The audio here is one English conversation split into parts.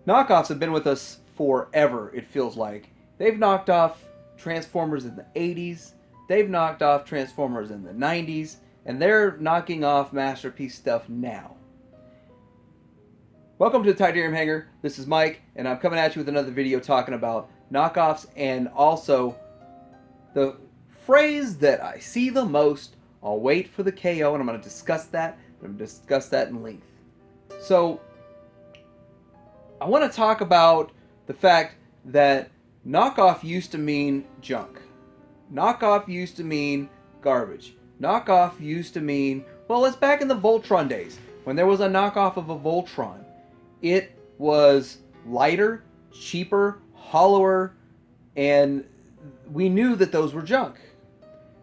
Knockoffs have been with us forever, it feels like. They've knocked off Transformers in the 80s, they've knocked off Transformers in the 90s, and they're knocking off Masterpiece stuff now. Welcome to the Titanium Hanger. This is Mike, and I'm coming at you with another video talking about knockoffs and also the phrase that I see the most, I'll wait for the KO, and I'm going to discuss that. I'm going to discuss that in length. So, I want to talk about the fact that knockoff used to mean junk. Knockoff used to mean garbage. Knockoff used to mean, well, it's back in the Voltron days. When there was a knockoff of a Voltron, it was lighter, cheaper, hollower, and we knew that those were junk.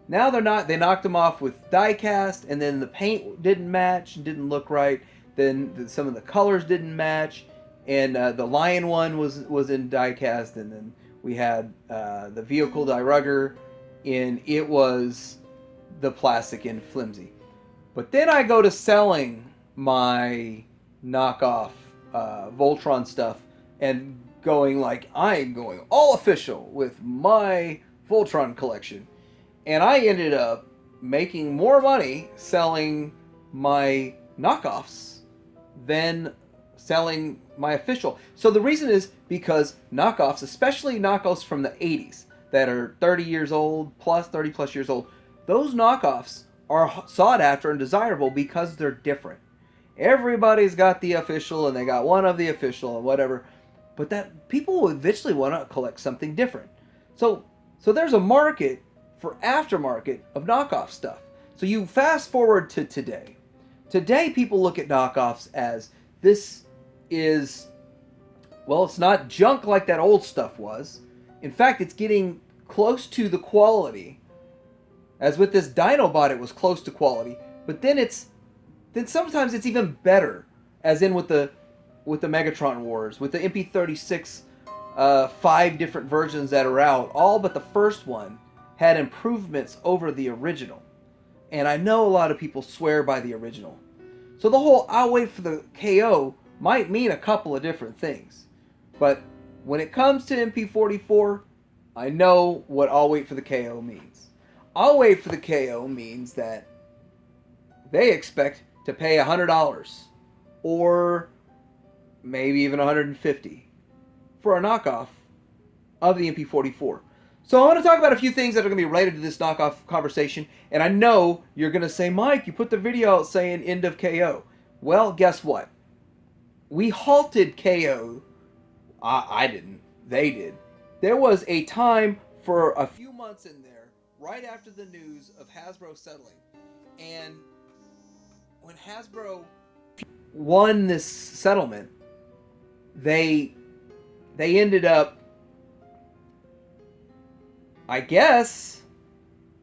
Now they're not. They knocked them off with die-cast, and then the paint didn't match and didn't look right. Then some of the colors didn't match. And the Lion one was in die-cast, and then we had the vehicle die rugger, and it was the plastic and flimsy. But then I go to selling my knockoff Voltron stuff and going like, I'm going all official with my Voltron collection. And I ended up making more money selling my knockoffs than selling my official. So the reason is because knockoffs, especially knockoffs from the 80s that are 30 years old plus, 30 plus years old, those knockoffs are sought after and desirable because they're different. Everybody's got the official and they got one of the official and whatever, but that people will eventually want to collect something different. So there's a market for aftermarket of knockoff stuff. So you fast forward to today. Today people look at knockoffs as this is, well, it's not junk like that old stuff was. In fact, it's getting close to the quality. As with this Dinobot, it was close to quality, but then sometimes it's even better. As in with the Megatron Wars, with the MP36, 5 different versions that are out, all but the first one had improvements over the original. And I know a lot of people swear by the original. So the whole I'll wait for the KO might mean a couple of different things. But when it comes to MP44, I know what I'll wait for the KO means. I'll wait for the KO means that they expect to pay $100 or maybe even $150 for a knockoff of the MP44. So I want to talk about a few things that are going to be related to this knockoff conversation. And I know you're going to say, Mike, you put the video out saying end of KO. Well, guess what? We halted KO. I didn't. They did. There was a time for a few months in there, right after the news of Hasbro settling. And when Hasbro won this settlement, they ended up, I guess,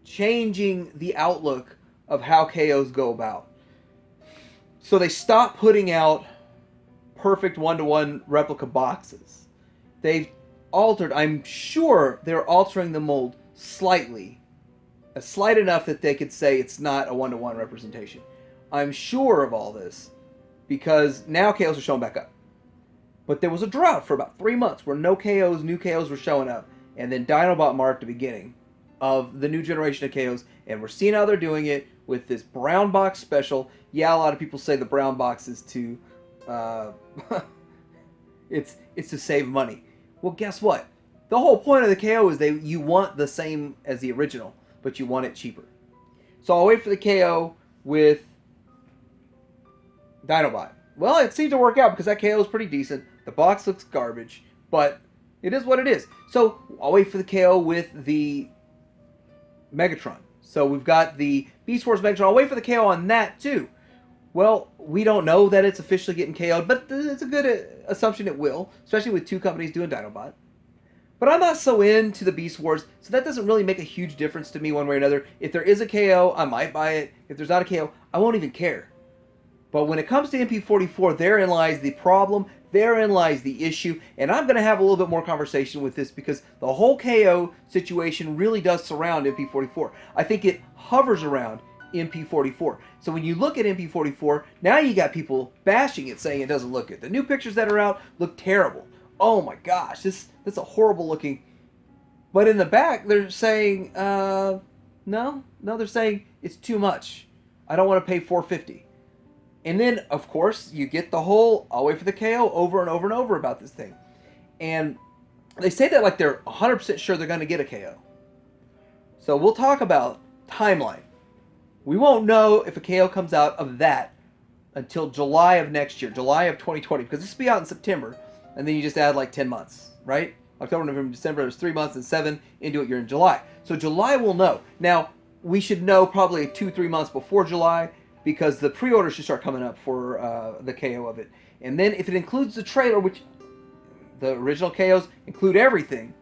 changing the outlook of how KOs go about. So they stopped putting out perfect one-to-one replica boxes. They've altered, I'm sure they're altering the mold slightly. Slight enough that they could say it's not a one-to-one representation. I'm sure of all this because now KOs are showing back up. But there was a drought for about 3 months where no KOs, new KOs were showing up. And then Dinobot marked the beginning of the new generation of KOs. And we're seeing how they're doing it with this brown box special. Yeah, a lot of people say the brown box is to, it's to save money. Well, guess what? The whole point of the KO is you want the same as the original, but you want it cheaper. So I'll wait for the KO with Dinobot. Well, it seemed to work out because that KO is pretty decent. The box looks garbage, but it is what it is. So I'll wait for the KO with the Megatron. So we've got the Beast Wars Megatron. I'll wait for the KO on that too. Well, we don't know that it's officially getting KO'd, but it's a good assumption it will, especially with 2 companies doing Dinobot. But I'm not so into the Beast Wars, so that doesn't really make a huge difference to me one way or another. If there is a KO, I might buy it. If there's not a KO, I won't even care. But when it comes to MP44, therein lies the problem, therein lies the issue, and I'm going to have a little bit more conversation with this because the whole KO situation really does surround MP44. I think it hovers around MP44. So when you look at MP44, now you got people bashing it, saying it doesn't look good. The new pictures that are out look terrible. Oh my gosh, that's a horrible looking. But in the back, they're saying, no, they're saying it's too much. I don't want to pay $450. And then, of course, you get the whole I'll wait for the KO over and over and over about this thing. And they say that like they're 100% sure they're going to get a KO. So we'll talk about timeline. We won't know if a KO comes out of that until July of next year, July of 2020, because this will be out in September, and then you just add like 10 months, right? October, November, December, there's 3 months, and 7 into it, you're in July. So July we'll know. Now, we should know probably 2-3 months before July, because the pre-order should start coming up for the KO of it. And then if it includes the trailer, which the original KOs include everything,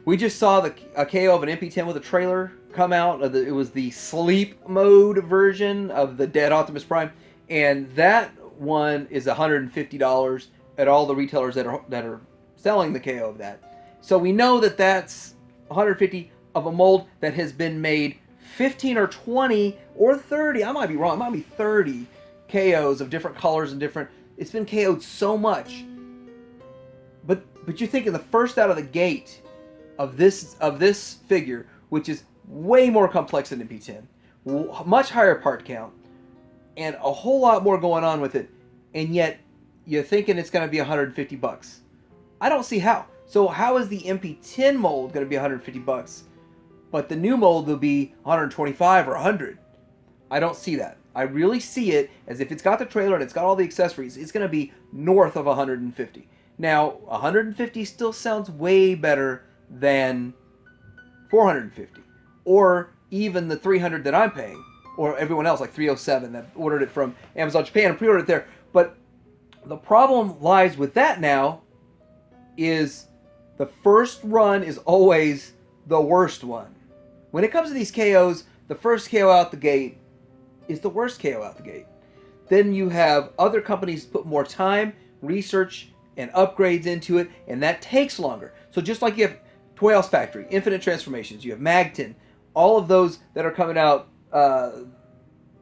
we just saw a KO of an MP10 with a trailer come out. It was the sleep mode version of the Dead Optimus Prime, and that one is $150 at all the retailers that are selling the KO of that. So we know that that's $150 of a mold that has been made 15 or 20 or 30, I might be wrong, it might be 30 KOs of different colors and different, it's been KO'd so much. But you're thinking the first out of the gate of this figure, which is way more complex than MP10, much higher part count, and a whole lot more going on with it, and yet you're thinking it's going to be $150. I don't see how. So how is the MP10 mold going to be $150? But the new mold will be 125 or 100. I don't see that. I really see it as if it's got the trailer and it's got all the accessories, it's going to be north of 150. Now, 150 still sounds way better than 450, or even the 300 that I'm paying, or everyone else like 307 that ordered it from Amazon Japan and pre-ordered it there. But the problem lies with that now is the first run is always the worst one. When it comes to these KOs, the first KO out the gate is the worst KO out the gate. Then you have other companies put more time, research, and upgrades into it, and that takes longer. So just like you have Toy House Factory, Infinite Transformations, you have Magton, all of those that are coming out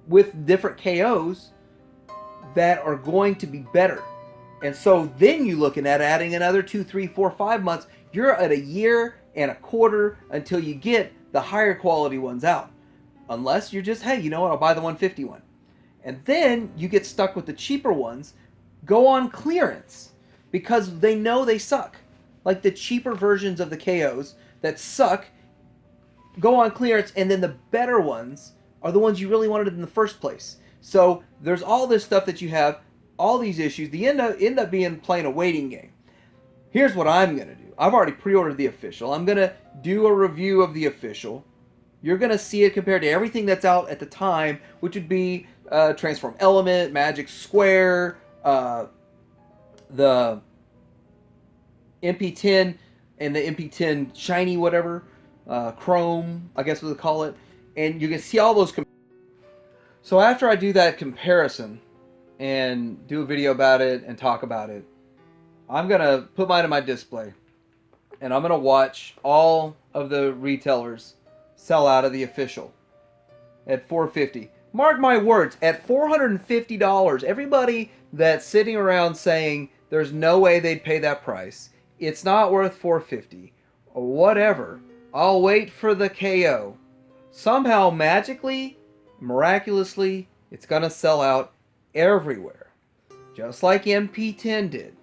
with different KOs that are going to be better. And so then you're looking at adding another 2, 3, 4, 5 months. You're at a year and a quarter until you get the higher quality ones out. Unless you're just, hey, you know what, I'll buy the 150 one. And then you get stuck with the cheaper ones, go on clearance, because they know they suck. Like the cheaper versions of the KOs that suck go on clearance, and then the better ones are the ones you really wanted in the first place. So there's all this stuff that you have, all these issues. They end up being playing a waiting game. Here's what I'm going to do. I've already pre-ordered the official. I'm going to do a review of the official. You're going to see it compared to everything that's out at the time, which would be Transform Element, Magic Square, the MP10 and the MP10 Shiny whatever, Chrome, I guess we'll call it. And you can see all those. So after I do that comparison and do a video about it and talk about it, I'm going to put mine in my display. And I'm going to watch all of the retailers sell out of the official at $450. Mark my words, at $450, everybody that's sitting around saying there's no way they'd pay that price, it's not worth $450, or whatever, I'll wait for the KO. Somehow, magically, miraculously, it's going to sell out everywhere, just like MP10 did.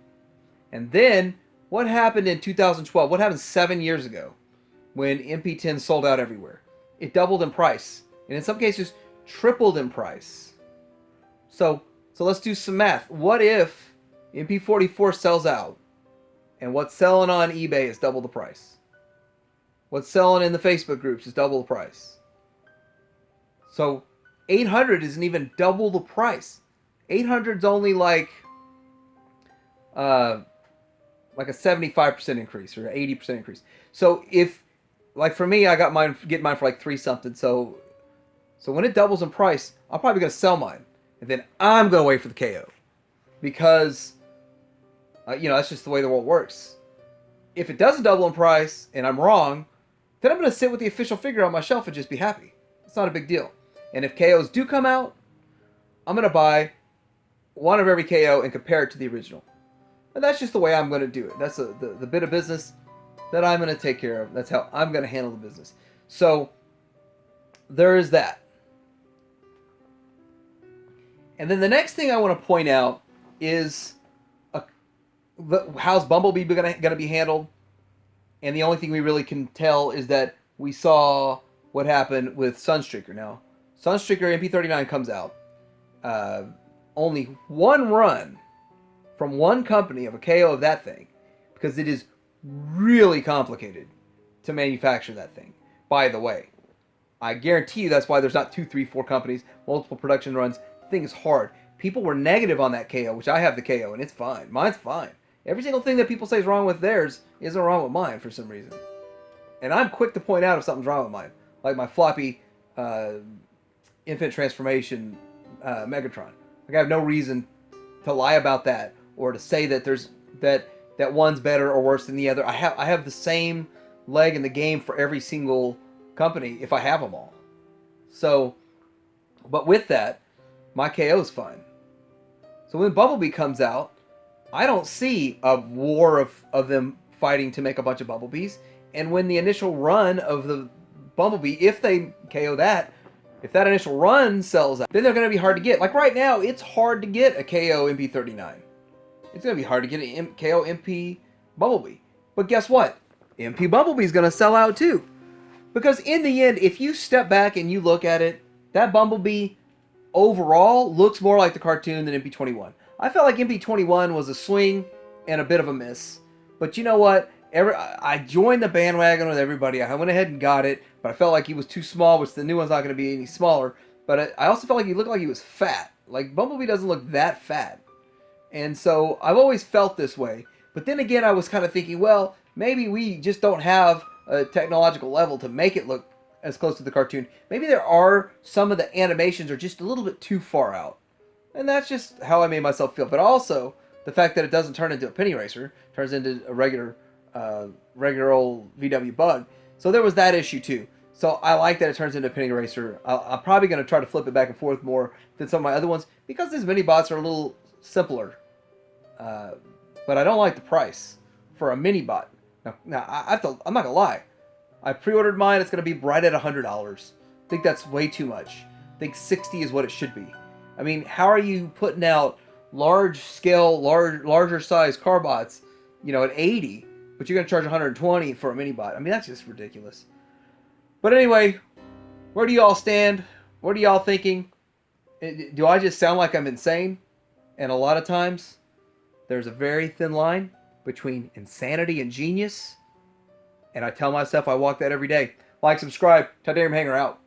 And then, what happened in 2012? What happened 7 years ago when MP10 sold out everywhere? It doubled in price, and in some cases, tripled in price. So let's do some math. What if MP44 sells out, and what's selling on eBay is double the price? What's selling in the Facebook groups is double the price. So 800 isn't even double the price. 800's only like a 75% increase or an 80% increase. So if, like for me, I got mine, get mine for like 3 something. So when it doubles in price, I'm probably going to sell mine. And then I'm going to wait for the KO. Because, that's just the way the world works. If it doesn't double in price and I'm wrong, then I'm going to sit with the official figure on my shelf and just be happy. It's not a big deal. And if KOs do come out, I'm going to buy one of every KO and compare it to the original. And that's just the way I'm going to do it. That's the bit of business that I'm going to take care of. That's how I'm going to handle the business. So there is that. And then the next thing I want to point out is how's Bumblebee going to be handled. And the only thing we really can tell is that we saw what happened with Sunstreaker. Now, Sunstreaker MP39 comes out. Only one run from one company of a KO of that thing, because it is really complicated to manufacture that thing. By the way, I guarantee you that's why there's not 2, 3, 4 companies, multiple production runs. The thing is hard. People were negative on that KO, which I have the KO, and it's fine. Mine's fine. Every single thing that people say is wrong with theirs isn't wrong with mine for some reason. And I'm quick to point out if something's wrong with mine. Like my floppy infant transformation Megatron. Like I have no reason to lie about that or to say that there's that one's better or worse than the other. I have the same leg in the game for every single company if I have them all. So, but with that, my KO is fine. So when Bumblebee comes out, I don't see a war of them fighting to make a bunch of Bumblebees. And when the initial run of the Bumblebee, if they KO that, if that initial run sells out, then they're going to be hard to get. Like right now, it's hard to get a KO MP39. It's going to be hard to get a KO MP Bumblebee. But guess what? MP Bumblebee is going to sell out too. Because in the end, if you step back and you look at it, that Bumblebee overall looks more like the cartoon than MP21. I felt like MP21 was a swing and a bit of a miss. But you know what? I joined the bandwagon with everybody. I went ahead and got it, but I felt like he was too small, which the new one's not going to be any smaller. But I also felt like he looked like he was fat. Like, Bumblebee doesn't look that fat. And so I've always felt this way. But then again, I was kind of thinking, well, maybe we just don't have a technological level to make it look as close to the cartoon. Maybe there are some of the animations are just a little bit too far out. And that's just how I made myself feel. But also, the fact that it doesn't turn into a penny racer, turns into a regular old VW bug. So there was that issue too. So I like that it turns into a penny racer. I'm probably going to try to flip it back and forth more than some of my other ones because these mini bots are a little simpler. But I don't like the price for a mini bot. Now I'm not going to lie. I pre-ordered mine. It's going to be right at $100. I think that's way too much. I think $60 is what it should be. I mean, how are you putting out larger size car bots, at $80, but you're going to charge $120 for a mini bot? I mean, that's just ridiculous. But anyway, where do y'all stand? What are y'all thinking? Do I just sound like I'm insane? And a lot of times, there's a very thin line between insanity and genius. And I tell myself I walk that every day. Like, subscribe. Titanium Hanger out.